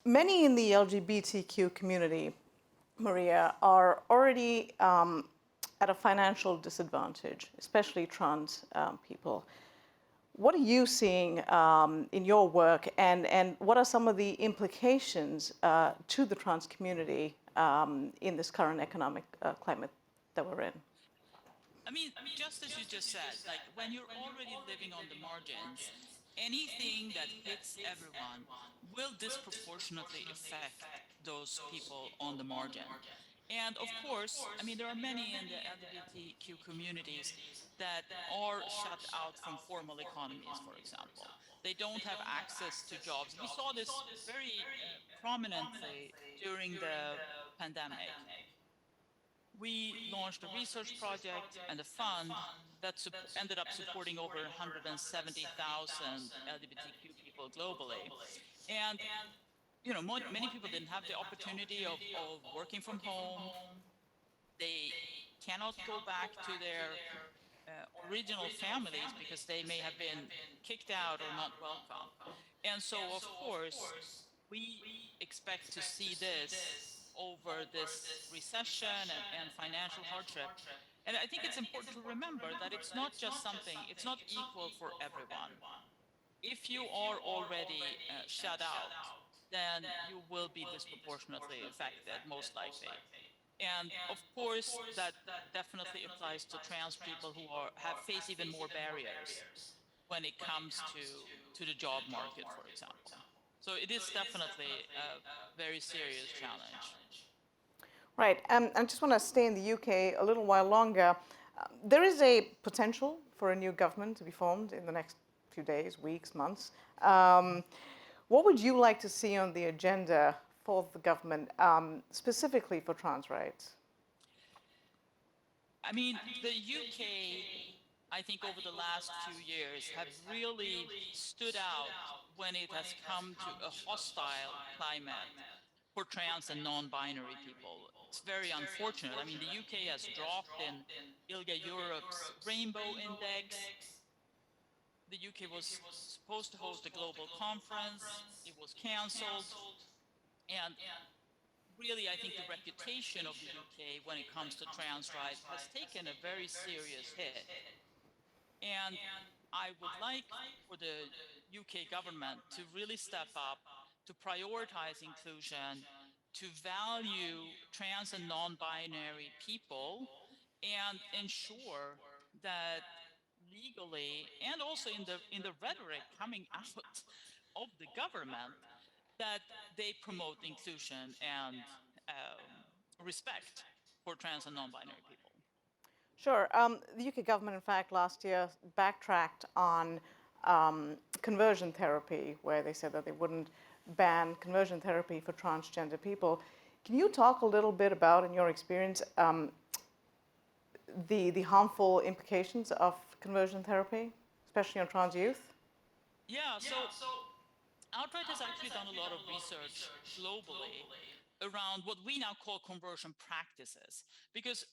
Many in the LGBTQ community, Maria, are already at a financial disadvantage, especially trans people. What are you seeing in your work, and what are some of the implications to the trans community in this current economic climate that we're in? I mean, just as you just said, like when you're already living on the margins, anything that hits everyone will disproportionately affect those people on the margin. And of course, I mean, there are many in the LGBTQ communities that are shut out from formal economies, for example. They don't have access to jobs. We saw this very prominently during the pandemic. We launched a research project and a fund that ended up supporting over 170,000 LGBTQ people globally. And, many people didn't have the opportunity of working from home. They cannot go back to their original families because they may have been kicked out or not welcome. And so, of course, we expect to see this over this recession and financial hardship. And I think it's important to remember that it's not just something, it's not equal for everyone. If you are already shut out, then you will be disproportionately affected, most likely. And of course, that definitely applies to trans people who have faced even more barriers when it comes to the job market, for example. So it is definitely a very serious challenge. Right. I just want to stay in the UK a little while longer. There is a potential for a new government to be formed in the next few days, weeks, months. What would you like to see on the agenda for the government, specifically for trans rights? I mean, the UK, I think over the last few years have really stood out when it has come to a hostile climate for trans and non-binary people. It's very unfortunate. I mean, the UK has dropped in ILGA Europe's Rainbow Index. The UK was supposed to host a global conference. It was cancelled. And really, I think the reputation of the UK when it comes to trans rights has taken a very serious hit. And I would like for the UK government to really step up, to prioritize inclusion, to value trans and non-binary people, and ensure that legally and also in the rhetoric coming out of the government that they promote inclusion and respect for trans and non-binary people. Sure. The UK government, in fact, last year backtracked on conversion therapy, where they said that they wouldn't ban conversion therapy for transgender people. Can you talk a little bit about, in your experience, the harmful implications of conversion therapy, especially on trans youth? Yeah, so Outright has actually done a lot of research globally around what we now call conversion practices, because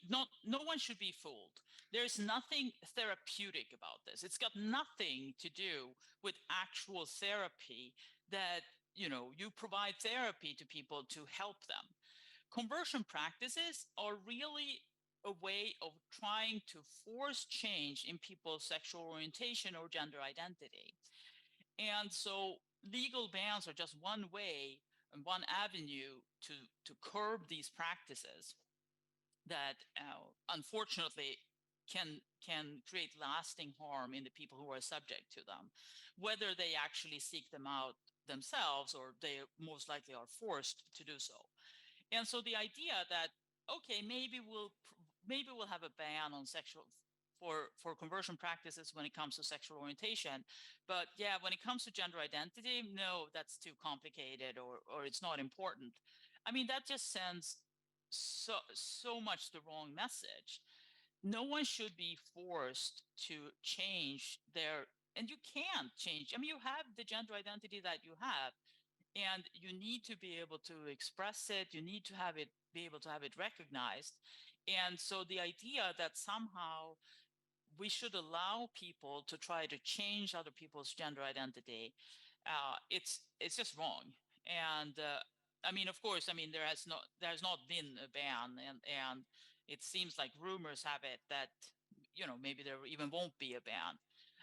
no one should be fooled. There's nothing therapeutic about this. It's got nothing to do with actual therapy that you provide therapy to people to help them. Conversion practices are really a way of trying to force change in people's sexual orientation or gender identity. And so legal bans are just one way and one avenue to curb these practices that unfortunately can create lasting harm in the people who are subject to them, whether they actually seek them out themselves or they most likely are forced to do so. And so the idea that okay, maybe we'll have a ban on sexual for conversion practices when it comes to sexual orientation, but yeah, when it comes to gender identity, no, that's too complicated or it's not important. I mean, that just sends so much the wrong message. No one should be forced to change their, and you can't change. I mean, you have the gender identity that you have, and you need to be able to express it. You need to have it, be able to have it recognized. And so the idea that somehow we should allow people to try to change other people's gender identity, it's just wrong. And I mean, of course, I mean there has not been a ban, and it seems like rumors have it that maybe there even won't be a ban.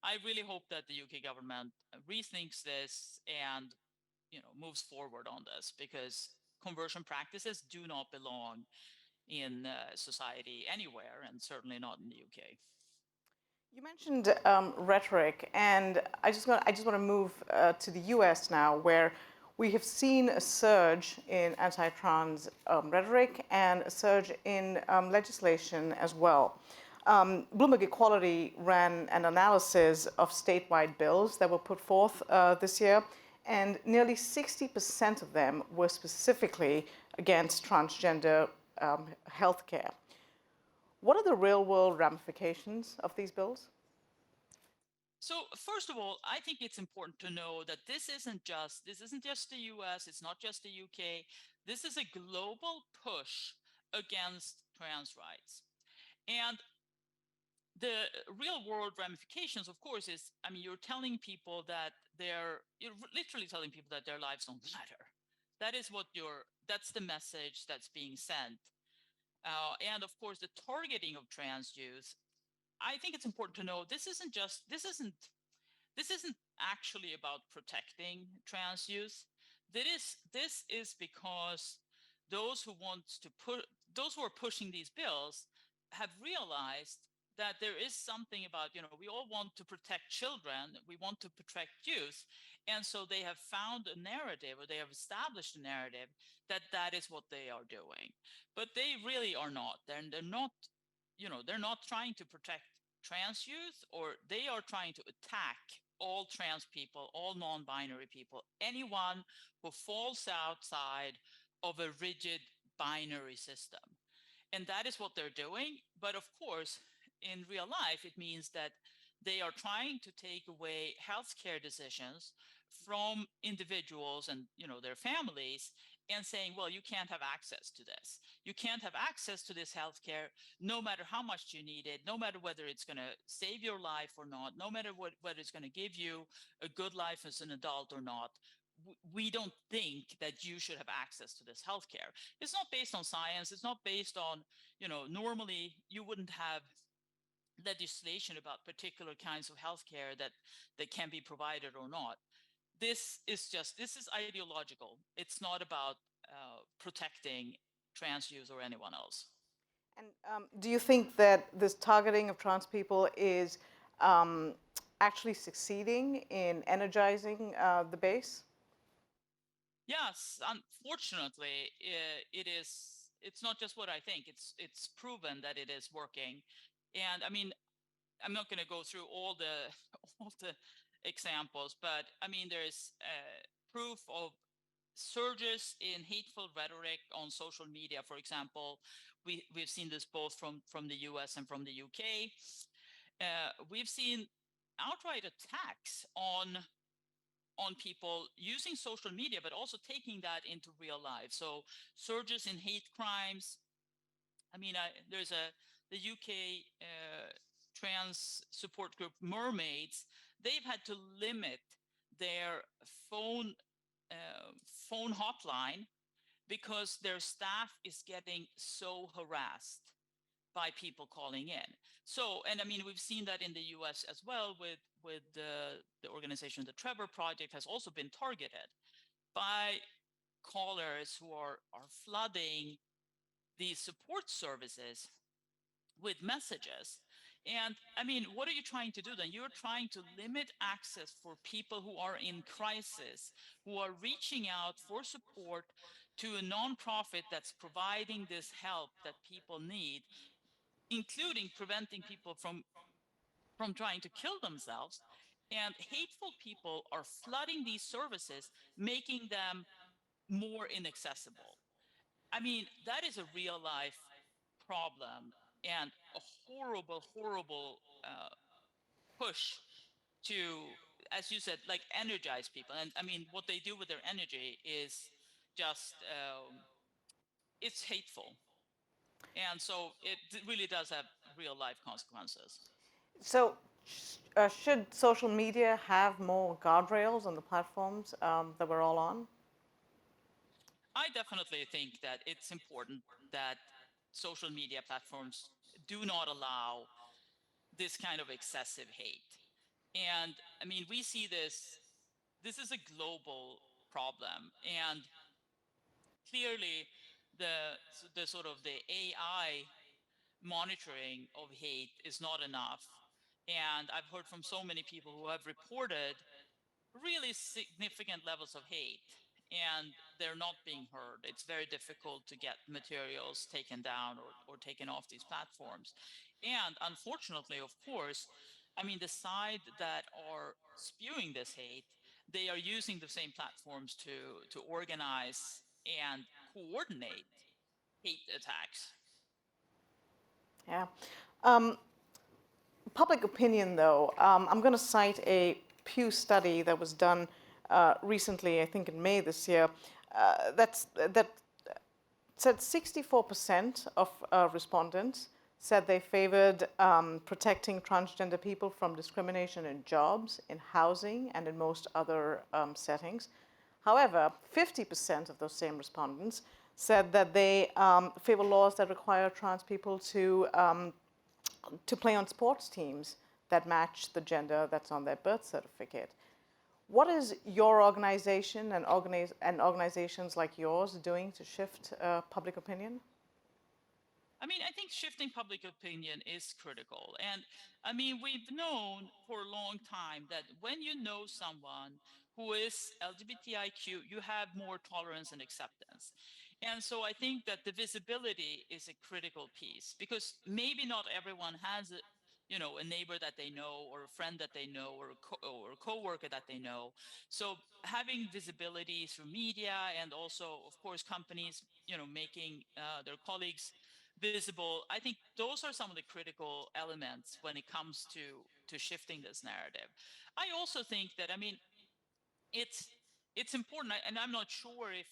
I really hope that the UK government rethinks this and moves forward on this, because conversion practices do not belong in society anywhere, and certainly not in the UK. You mentioned rhetoric, and I just want to move to the U.S. now, where we have seen a surge in anti-trans rhetoric and a surge in legislation as well. Bloomberg Equality ran an analysis of statewide bills that were put forth this year, and nearly 60% of them were specifically against transgender healthcare. What are the real-world ramifications of these bills? So first of all, I think it's important to know that this isn't just the US, it's not just the UK. This is a global push against trans rights. And the real world ramifications, of course, is, I mean, you're literally telling people that their lives don't matter. That's the message that's being sent. And of course, the targeting of trans youth, I think it's important to know this isn't actually about protecting trans youth. This is because those who are pushing these bills have realized that there is something about, we all want to protect children, we want to protect youth, and so they have found a narrative, or they have established a narrative that is what they are doing. But they really are not. They're not trying to protect trans youth, or they are trying to attack all trans people, all non-binary people, anyone who falls outside of a rigid binary system. And that is what they're doing. But of course, in real life, it means that they are trying to take away healthcare decisions from individuals and their families, and saying, well, you can't have access to this. You can't have access to this healthcare, no matter how much you need it, no matter whether it's going to save your life or not, no matter whether it's going to give you a good life as an adult or not. We don't think that you should have access to this healthcare. It's not based on science. It's not based on, normally you wouldn't have legislation about particular kinds of healthcare that can be provided or not. This is ideological. It's not about protecting trans youth or anyone else. And do you think that this targeting of trans people is actually succeeding in energizing the base? Yes, unfortunately, it is. It's not just what I think. It's proven that it is working. And I mean, I'm not going to go through all the all the examples, but I mean, there's proof of surges in hateful rhetoric on social media. For example, we've seen this both from the US and from the UK. We've seen outright attacks on people using social media, but also taking that into real life. So surges in hate crimes. I mean, there's the UK trans support group Mermaids. They've had to limit their phone hotline because their staff is getting so harassed by people calling in. So, and I mean, we've seen that in the US as well with the organization, the Trevor Project has also been targeted by callers who are flooding these support services with messages. And I mean, what are you trying to do then? You're trying to limit access for people who are in crisis, who are reaching out for support to a nonprofit that's providing this help that people need, including preventing people from trying to kill themselves. And hateful people are flooding these services, making them more inaccessible. I mean, that is a real life problem and a horrible, horrible push to, as you said, like energize people. And I mean, what they do with their energy is just, it's hateful. And so it really does have real life consequences. So, should social media have more guardrails on the platforms that we're all on? I definitely think that it's important that social media platforms do not allow this kind of excessive hate. And I mean, we see this is a global problem. And clearly, the sort of the AI monitoring of hate is not enough. And I've heard from so many people who have reported really significant levels of hate, and they're not being heard. It's very difficult to get materials taken down or taken off these platforms. And unfortunately, of course, I mean, the side that are spewing this hate, they are using the same platforms to organize and coordinate hate attacks. Yeah. Public opinion, though, I'm going to cite a Pew study that was done recently, I think in May this year, that said 64% of respondents said they favored protecting transgender people from discrimination in jobs, in housing, and in most other settings. However, 50% of those same respondents said that they favor laws that require trans people to play on sports teams that match the gender that's on their birth certificate. What is your organization and organizations like yours doing to shift public opinion? I mean, I think shifting public opinion is critical. And I mean, we've known for a long time that when you know someone who is LGBTIQ, you have more tolerance and acceptance. And so I think that the visibility is a critical piece, because maybe not everyone has a neighbor that they know, or a friend that they know, or a coworker that they know. So having visibility through media, and also, of course, companies, making their colleagues visible, I think those are some of the critical elements when it comes to shifting this narrative. I also think that, I mean, it's it's important, and I'm not sure if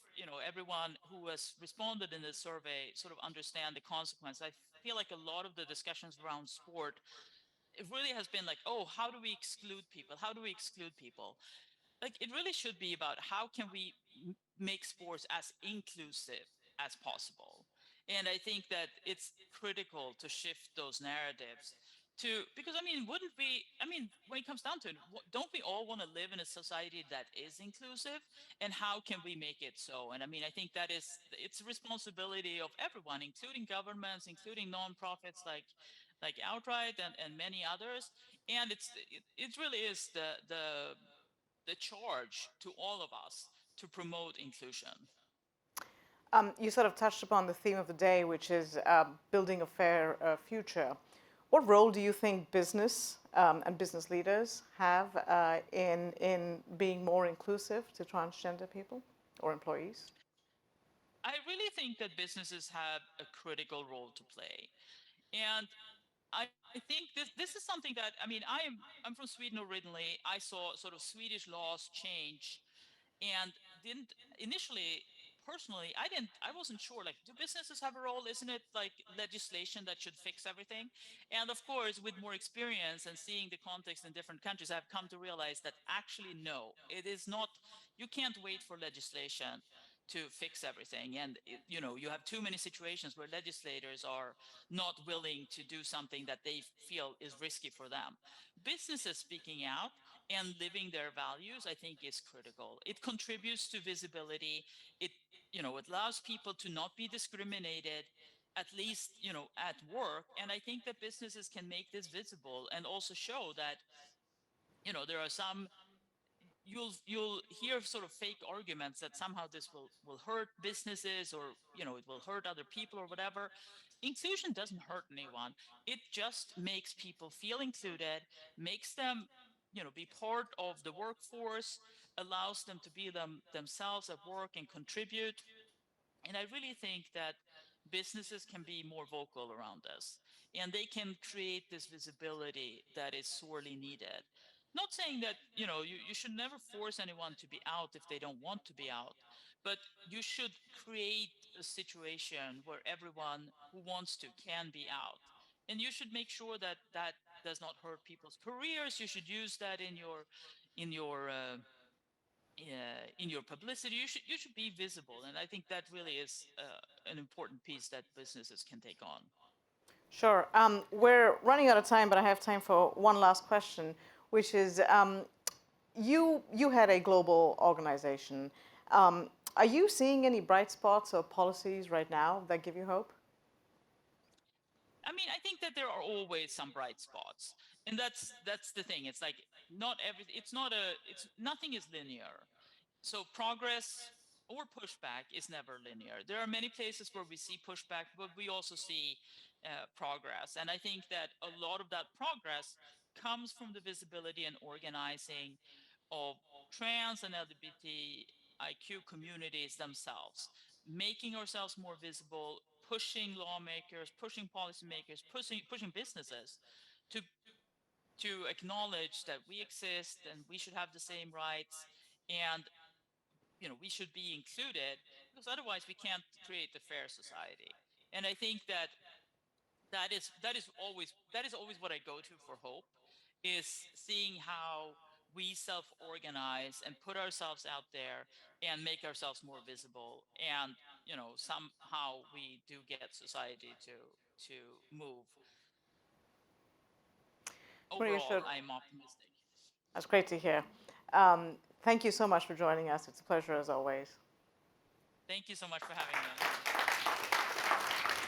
everyone who has responded in this survey sort of understand the consequence. I feel like a lot of the discussions around sport, it really has been like, oh, how do we exclude people, how do we exclude people? Like, it really should be about how can we make sports as inclusive as possible. And I think that it's critical to shift those narratives to, because I mean, wouldn't we, I mean, when it comes down to it, don't we all want to live in a society that is inclusive? And how can we make it so? And I mean, I think that it's a responsibility of everyone, including governments, including nonprofits like Outright, and many others. And it really is the charge to all of us to promote inclusion. You sort of touched upon the theme of the day, which is building a fair future. What role do you think business and business leaders have in being more inclusive to transgender people or employees? I really think that businesses have a critical role to play. And I think this is something that, I mean, I'm from Sweden originally. I saw sort of Swedish laws change, and didn't initially, personally, I wasn't sure, like, do businesses have a role? Isn't it like legislation that should fix everything? And of course, with more experience and seeing the context in different countries, I've come to realize that actually no, it is not. You can't wait for legislation to fix everything. And you have too many situations where legislators are not willing to do something that they feel is risky for them. Businesses speaking out and living their values, I think, is critical. It contributes to visibility. It allows people to not be discriminated, at least at work. And I think that businesses can make this visible and also show that there are some, you'll hear sort of fake arguments that somehow this will hurt businesses, or it will hurt other people or whatever. Inclusion doesn't hurt anyone. It just makes people feel included, makes them be part of the workforce, allows them to be themselves at work and contribute. And I really think that businesses can be more vocal around this, and they can create this visibility that is sorely needed. Not saying that, you should never force anyone to be out if they don't want to be out, but you should create a situation where everyone who wants to can be out. And you should make sure that that does not hurt people's careers. You should use that in your in your publicity. You should be visible, and I think that really is an important piece that businesses can take on. Sure. We're running out of time, but I have time for one last question, which is you had a global organization. Are you seeing any bright spots or policies right now that give you hope? I mean, I think that there are always some bright spots, and that's the thing. It's like not every. It's not a. It's nothing is linear. So progress or pushback is never linear. There are many places where we see pushback, but we also see progress. And I think that a lot of that progress comes from the visibility and organizing of trans and LGBTIQ communities themselves, making ourselves more visible, pushing lawmakers, pushing policymakers, pushing businesses to acknowledge that we exist and we should have the same rights, and we should be included, because otherwise we can't create a fair society. And I think that that is always what I go to for hope, is seeing how we self-organize and put ourselves out there and make ourselves more visible, and somehow we do get society to move. Maria Overall, Sjödin, I'm optimistic. that's great to hear. Thank you so much for joining us. It's a pleasure as always. Thank you so much for having me.